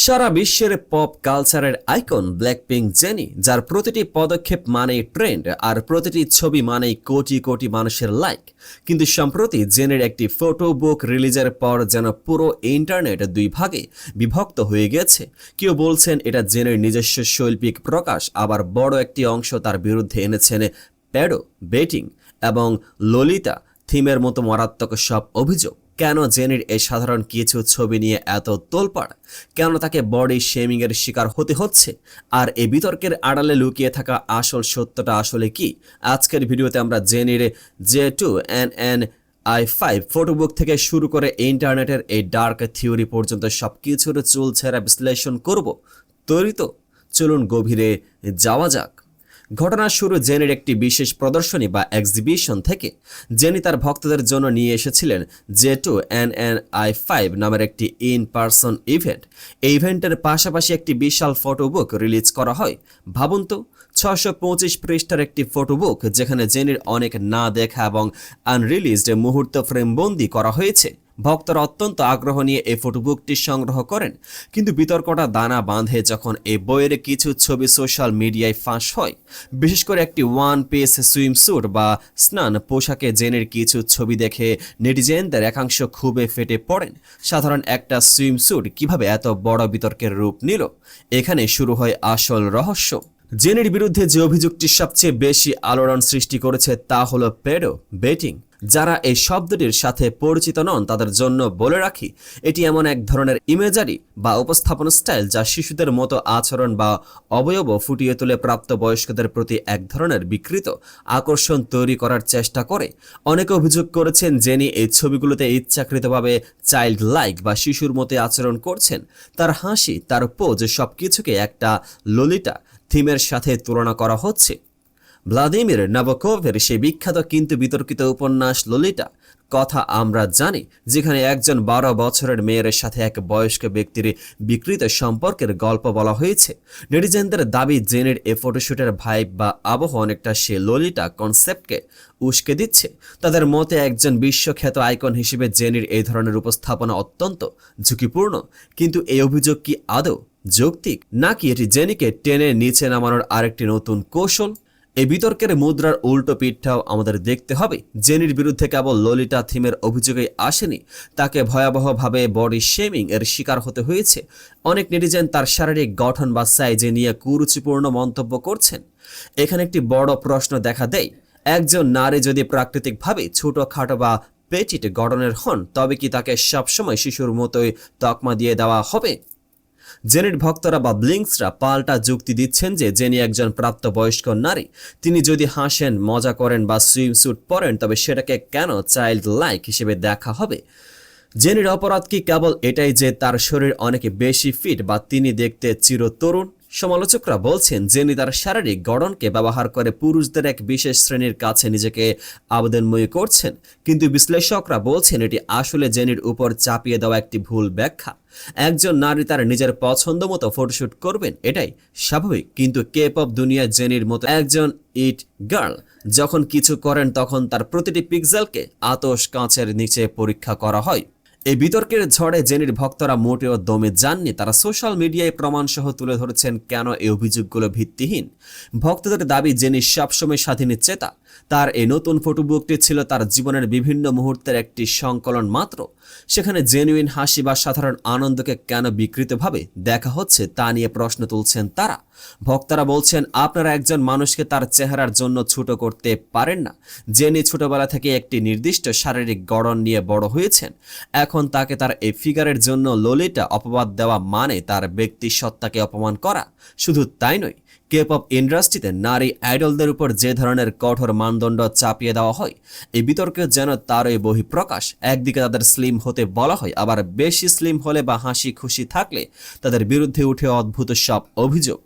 সারা বিশ্বের পপ কালচারের icon Blackpink jenny, যার প্রতিটি পদক্ষেপ মানেই ট্রেন্ড আর প্রতিটি ছবি মানেই কোটি কোটি মানুষের লাইক। কিন্তু সম্প্রতি জেনের একটি ফটো বুক রিলিজের পর যেন পুরো ইন্টারনেট দুই ভাগে বিভক্ত হয়ে গেছে। কেউ বলছেন এটা জেনের নিজস্ব শৈল্পিক প্রকাশ, আবার বড় একটি অংশ তার বিরুদ্ধে এনেছেন প্যাডো, বেটিং এবং ললিতা থিমের মতো মারাত্মক সব অভিযোগ। কেন জেনির এই সাধারণ কিছু ছবি নিয়ে এত তোলপাড়? কেন তাকে বডি শেমিং এর শিকার হতে হচ্ছে? আর এই বিতর্কের আড়ালে লুকিয়ে থাকা আসল সত্যটা আসলে কি? আজকের ভিডিওতে আমরা জেনির J2NNI5 ফটোবুক থেকে শুরু করে ইন্টারনেটের এই ডার্ক থিওরি পর্যন্ত সবকিছুর চুলছেরা বিশ্লেষণ করব। তৈরি তো? চলুন গভীরে যাওয়া যাক। ঘটনার শুরু জেনির একটি বিশেষ প্রদর্শনী বা এক্সিবিশন থেকে। জেনি তার ভক্তদের জন্য নিয়ে এসেছিলেন J2NNI5 নামের একটি ইন পার্সন ইভেন্ট। এই ইভেন্টের পাশাপাশি একটি বিশাল ফটোবুক রিলিজ করা হয়। ভাবুন তো, 625 পৃষ্ঠার একটি ফটোবুক যেখানে জেনির অনেক না দেখা এবং আনরিলিজড মুহূর্ত ফ্রেমবন্দি করা হয়েছে। ভক্তরা অত্যন্ত আগ্রহ নিয়ে এই ফটোবুকটি সংগ্রহ করেন। কিন্তু বিতর্কটা দানা বাঁধে যখন এই বইয়ের কিছু ছবি সোশ্যাল মিডিয়ায় ফাঁস হয়। বিশেষ করে একটি ওয়ান পিস সুইমস্যুট বা স্নান পোশাকে জেনের কিছু ছবি দেখে নেটিজেনদের একাংশ ক্ষোভে ফেটে পড়েন। সাধারণ একটা সুইমস্যুট কিভাবে এত বড় বিতর্কের রূপ নিল? এখানে শুরু হয় আসল রহস্য। জেনের বিরুদ্ধে যে অভিযোগটি সবচেয়ে বেশি আলোড়ন সৃষ্টি করেছে তা হলো পেডো বেটিং। যারা এই শব্দটির সাথে পরিচিত নন তাদের জন্য বলে রাখি, এটি এমন এক ধরনের ইমেজারি বা উপস্থাপন স্টাইল যা শিশুদের মতো আচরণ বা অবয়ব ফুটিয়ে তুলে প্রাপ্তবয়স্কদের প্রতি এক ধরনের বিকৃত আকর্ষণ তৈরি করার চেষ্টা করে। অনেকে অভিযোগ করেছেন জেনি এই ছবিগুলোতে ইচ্ছাকৃতভাবে চাইল্ড লাইক বা শিশুর মতো আচরণ করছেন। তার হাসি, তার পোজ সবকিছুকে একটা ললিতা থিমের সাথে তুলনা করা হচ্ছে। ভ্লাদিমির নাবকোভের সেই বিখ্যাত কিন্তু বিতর্কিত উপন্যাস ললিতা কথা আমরা জানি, যেখানে একজন 12 বছরের মেয়ের সাথে এক বয়স্ক ব্যক্তির বিকৃত সম্পর্কের গল্প বলা হয়েছে। নেটিজেনদের দাবি জেনের এ ফটোশুটের ভাইব বা আবহ অনেকটা সে ললিতা কনসেপ্টকে উস্কে দিচ্ছে। তাদের মতে একজন বিশ্বখ্যাত আইকন হিসেবে জেনির এই ধরনের উপস্থাপনা অত্যন্ত ঝুঁকিপূর্ণ। কিন্তু এই অভিযোগ কি আদৌ যৌক্তিক, নাকি এটি জেনিকে টেনে নিচে নামানোর আরেকটি নতুন কৌশল? এই বিতর্কের মুদ্রার উল্টো পিঠটাও আমাদের দেখতে হবে। জেনির বিরুদ্ধে কেবল ললিতা থিমের অভিযোগই আসেনি, তাকে ভয়াবহভাবে বডি শেমিং এর শিকার হতে হয়েছে। অনেক নেটিজেন তার শারীরিক গঠন বা সাইজে নিয়ে কুরুচিপূর্ণ মন্তব্য করছেন। এখানে একটি বড় প্রশ্ন দেখা দেয়, একজন নারী যদি প্রাকৃতিকভাবে ছোটখাটো বা পেটিট গঠনের হন, তবে কি তাকে সবসময় শিশুর মতোই তকমা দিয়ে দেওয়া হবে? জেনির ভক্তরা বা ব্লিঙ্কসরা পাল্টা যুক্তি দিচ্ছেন যে জেনি একজন প্রাপ্তবয়স্ক নারী। তিনি যদি হাসেন, মজা করেন বা সুইমস্যুট পরেন, তবে সেটাকে কেন চাইল্ড লাইক হিসেবে দেখা হবে? জেনির অপরাধ কি কেবল এটাই যে তার শরীর অনেক বেশি ফিট বা তিনি দেখতে চিরতরুণ? সমালোচকরা বলছেন জেনি তার শারীরিক গঠনকে ব্যবহার করে পুরুষদের এক বিশেষ শ্রেণীর কাছে নিজেকে আবেদনময়ী করছেন। কিন্তু বিশ্লেষকরা বলছেন এটি আসলে জেনির উপর চাপিয়ে দেওয়া একটি ভুল ব্যাখ্যা। একজন নারী তার নিজের পছন্দ মতো ফটোশুট করবেন, এটাই স্বাভাবিক। কিন্তু কে পপ দুনিয়া জেনির মতো একজন ইট গার্ল যখন কিছু করেন তখন তার প্রতিটি পিক্সেলকে আতশ কাঁচের নিচে পরীক্ষা করা হয়। এই বিতর্কের ঝড়ে জেনির ভক্তরা মোটেও দমে যাননি। তারা সোশ্যাল মিডিয়ায় প্রমাণসহ তুলে ধরেছেন কেন এই অভিযোগগুলো ভিত্তিহীন। ভক্তদের দাবি জেনি সবসময় স্বাধীন চেতা। তার এই নতুন ফটোবুকটি ছিল তার জীবনের বিভিন্ন মুহূর্তের একটি সংকলন মাত্র। সেখানে জেনুইন হাসি বা সাধারণ আনন্দকে কেন বিকৃতভাবে দেখা হচ্ছে তা নিয়ে প্রশ্ন তুলছেন তারা। ভক্তরা বলছেন, আপনারা একজন মানুষকে তার চেহারার জন্য ছোট করতে পারেন না। জেনি ছোটবেলা থেকে একটি নির্দিষ্ট শারীরিক গঠন নিয়ে বড় হয়েছেন। এখন তাকে তার এই ফিগারের জন্য ললিতা অপবাদ দেওয়া মানে তার ব্যক্তি সত্তাকে অপমান করা। শুধু তাই নয়, কে পপ ইন্ডাস্ট্রিতে নারী আইডলদের উপর যে ধরনের কঠোর মানদণ্ড চাপিয়ে দেওয়া হয়, এই বিতর্কে যেন তারই বহিঃপ্রকাশ। একদিকে তাদের স্লিম হতে বলা হয়, আবার বেশি স্লিম হলে বা হাসি খুশি থাকলে তাদের বিরুদ্ধে উঠে অদ্ভুত সব অভিযোগ।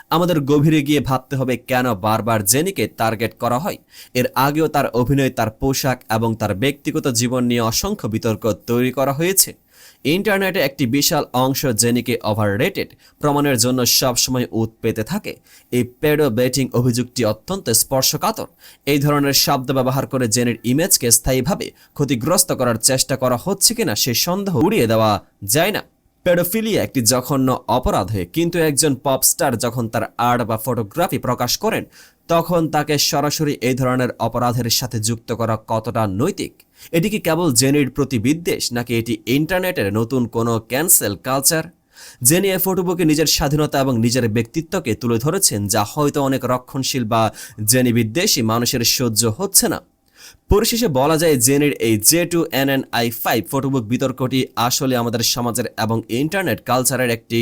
আমাদের গভীরে গিয়ে ভাবতে হবে কেন বারবার জেনিকে টার্গেট করা হয়। এর আগেও তার অভিনয়, তার পোশাক এবং তার ব্যক্তিগত জীবন নিয়ে অসংখ্য বিতর্ক তৈরি করা হয়েছে। ইন্টারনেটে একটি বিশাল অংশ জেনিকে ওভাররেটেড প্রমাণের জন্য সবসময় উৎ পেতে থাকে। এই পেডো বেটিং অভিযোগটি অত্যন্ত স্পর্শকাতর। এই ধরনের শব্দ ব্যবহার করে জেনির ইমেজকে স্থায়ীভাবে ক্ষতিগ্রস্ত করার চেষ্টা করা হচ্ছে কিনা সে সন্দেহ উড়িয়ে দেওয়া যায় না। পেডোফিলিয়া একটি জঘন্য অপরাধ হয়ে, কিন্তু একজন পপস্টার যখন তার আর্ট বা ফটোগ্রাফি প্রকাশ করেন তখন তাকে সরাসরি এই ধরনের অপরাধের সাথে যুক্ত করা কতটা নৈতিক? এটি কি কেবল জেনির প্রতি বিদ্বেষ, নাকি এটি ইন্টারনেটের নতুন কোনো ক্যান্সেল কালচার? জেনি এই ফটোবুকে নিজের স্বাধীনতা এবং নিজের ব্যক্তিত্বকে তুলে ধরেছেন, যা হয়তো অনেক রক্ষণশীল বা জেনি বিদ্বেষী মানুষের সহ্য হচ্ছে না। পরিশেষে বলা যায় জেনির এই J2NNI5 ফটোবুক বিতর্কটি আসলে আমাদের সমাজের এবং ইন্টারনেট কালচারের একটি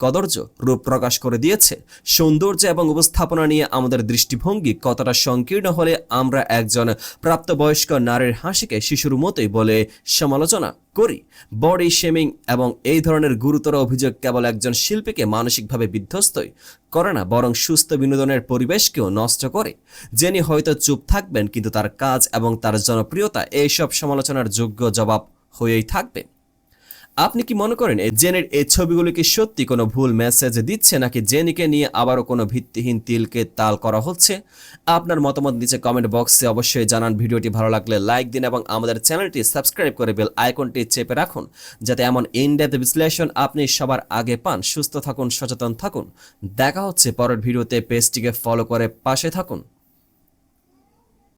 কদর্য রূপ প্রকাশ করে দিয়েছে। সৌন্দর্য এবং উপস্থাপনা নিয়ে আমাদের দৃষ্টিভঙ্গি কতটা সংকীর্ণ হলে আমরা একজন প্রাপ্তবয়স্ক নারীর হাসিকে শিশুর মতোই বলে সমালোচনা করি। বডি শেমিং এবং এই ধরনের গুরুতর অভিযোগ কেবল একজন শিল্পীকে মানসিকভাবে বিধ্বস্তই করে না, বরং সুস্থ বিনোদনের পরিবেশকেও নষ্ট করে। জেনি হয়তো চুপ থাকবেন, কিন্তু তার কাজ এবং তার জনপ্রিয়তা এইসব সমালোচনার যোগ্য জবাব হয়েই থাকবে। আপনি কি মনে করেন জেনির এই ছবিগুলো কি সত্যি কোনো ভুল মেসেজ দিচ্ছে, নাকি জেনিকে নিয়ে আবারও কোনো ভিত্তিহীন তিলকে তাল করা হচ্ছে? আপনার মতামত নিচে কমেন্ট বক্সে অবশ্যই জানান। ভিডিওটি ভালো লাগলে লাইক দিন এবং আমাদের চ্যানেলটি সাবস্ক্রাইব করে বেল আইকনটি চেপে রাখুন, যাতে এমন ইনডেপথ বিশ্লেষণ আপনি সবার আগে পান। সুস্থ থাকুন, সচেতন থাকুন। দেখা হচ্ছে পরের ভিডিওতে। পেজটিকে ফলো করে পাশে থাকুন।